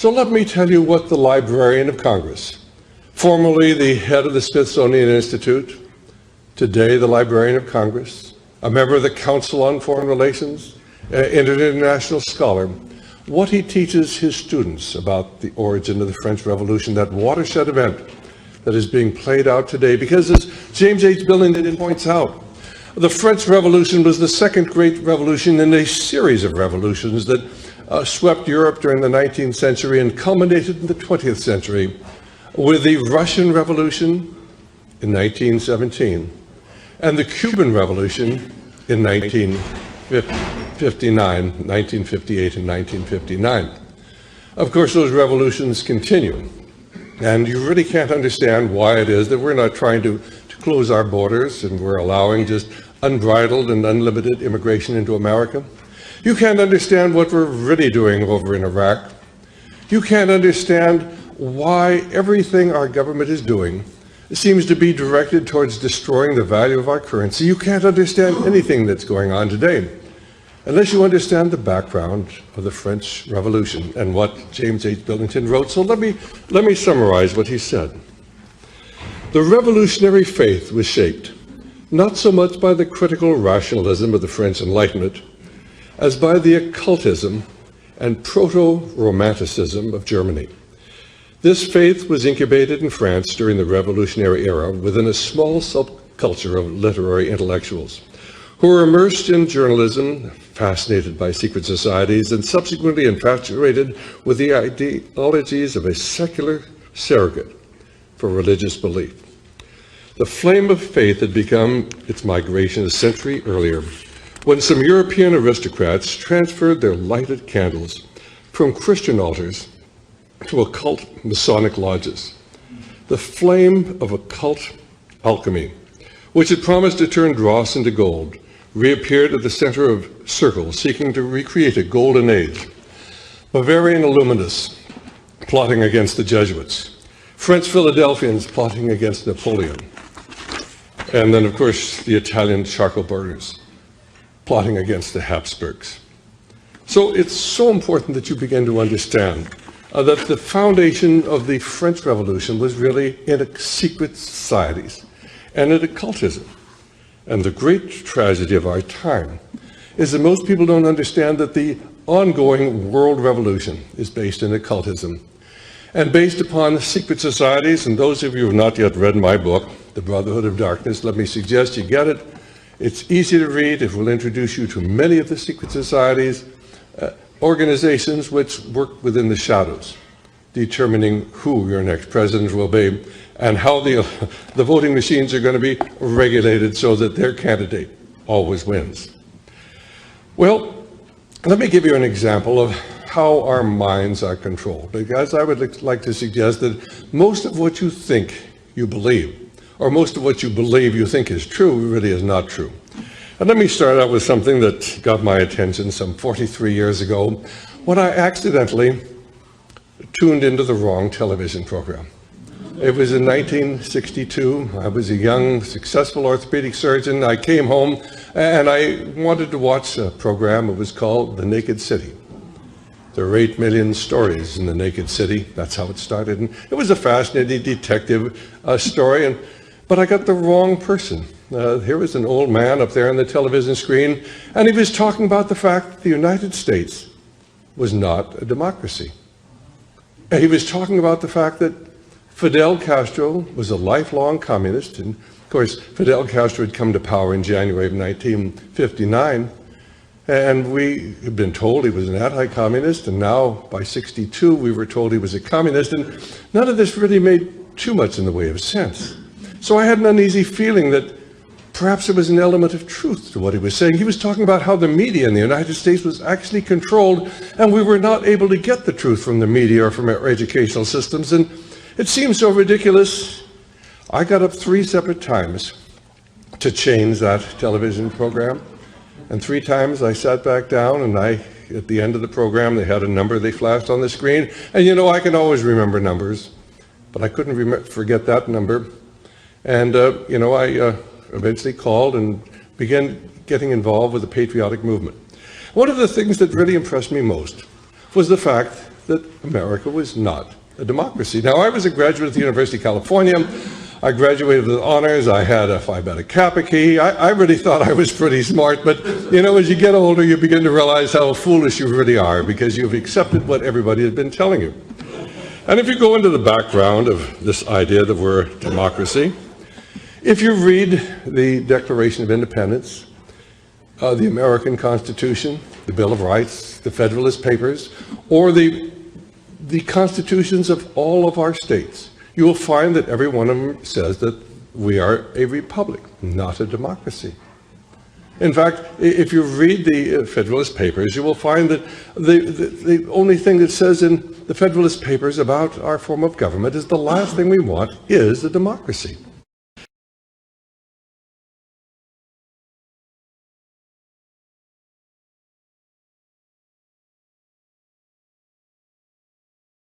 So let me tell you what the Librarian of Congress, formerly the head of the Smithsonian Institute, today the Librarian of Congress, a member of the Council on Foreign Relations, an international scholar, what he teaches his students about the origin of the French Revolution, that watershed event that is being played out today. Because as James H. Billington points out, the French Revolution was the second great revolution in a series of revolutions that swept Europe during the 19th century and culminated in the 20th century with the Russian Revolution in 1917 and the Cuban Revolution in 1958 and 1959. Of course, those revolutions continue, and you really can't understand why it is that we're not trying to close our borders and we're allowing just unbridled and unlimited immigration into America. You can't understand what we're really doing over in Iraq. You can't understand why everything our government is doing seems to be directed towards destroying the value of our currency. You can't understand anything that's going on today unless you understand the background of the French Revolution and what James H. Billington wrote. So let me summarize what he said. The revolutionary faith was shaped not so much by the critical rationalism of the French Enlightenment as by the occultism and proto-romanticism of Germany. This faith was incubated in France during the revolutionary era within a small subculture of literary intellectuals who were immersed in journalism, fascinated by secret societies, and subsequently infatuated with the ideologies of a secular surrogate for religious belief. The flame of faith had begun its migration a century earlier when some European aristocrats transferred their lighted candles from Christian altars to occult Masonic lodges. The flame of occult alchemy, which had promised to turn dross into gold, reappeared at the center of circles seeking to recreate a golden age. Bavarian Illuminists plotting against the Jesuits, French Philadelphians plotting against Napoleon, and then, of course, the Italian charcoal burners plotting against the Habsburgs. So it's so important that you begin to understand that the foundation of the French Revolution was really in secret societies and in occultism. And the great tragedy of our time is that most people don't understand that the ongoing world revolution is based in occultism and based upon secret societies. And those of you who have not yet read my book, The Brotherhood of Darkness, let me suggest you get it. It's easy to read. It will introduce you to many of the secret societies, organizations which work within the shadows, determining who your next president will be and how the voting machines are going to be regulated so that their candidate always wins. Well, let me give you an example of how our minds are controlled, because I would like to suggest that most of what you think you believe, or most of what you believe you think is true, really is not true. And let me start out with something that got my attention some 43 years ago when I accidentally tuned into the wrong television program. It was in 1962. I was a young, successful orthopedic surgeon. I came home and I wanted to watch a program. It was called The Naked City. There were 8 million stories in The Naked City. That's how it started. And it was a fascinating detective story, but I got the wrong person. Here was an old man up there on the television screen, and he was talking about the fact that the United States was not a democracy. And he was talking about the fact that Fidel Castro was a lifelong communist, and of course Fidel Castro had come to power in January of 1959, and we had been told he was an anti-communist, and now by 62 we were told he was a communist, and none of this really made too much in the way of sense. So I had an uneasy feeling that perhaps there was an element of truth to what he was saying. He was talking about how the media in the United States was actually controlled, and we were not able to get the truth from the media or from our educational systems, and it seemed so ridiculous. I got up 3 separate times to change that television program, and 3 times I sat back down, and at the end of the program, they had a number they flashed on the screen, and you know, I can always remember numbers, but I couldn't forget that number. And I eventually called and began getting involved with the patriotic movement. One of the things that really impressed me most was the fact that America was not a democracy. Now, I was a graduate of the University of California. I graduated with honors. I had a Phi Beta Kappa key. I really thought I was pretty smart, but as you get older, you begin to realize how foolish you really are because you've accepted what everybody has been telling you. And if you go into the background of this idea that we're a democracy, if you read the Declaration of Independence, the American Constitution, the Bill of Rights, the Federalist Papers, or the constitutions of all of our states, you will find that every one of them says that we are a republic, not a democracy. In fact, if you read the Federalist Papers, you will find that the only thing that says in the Federalist Papers about our form of government is the last thing we want is a democracy.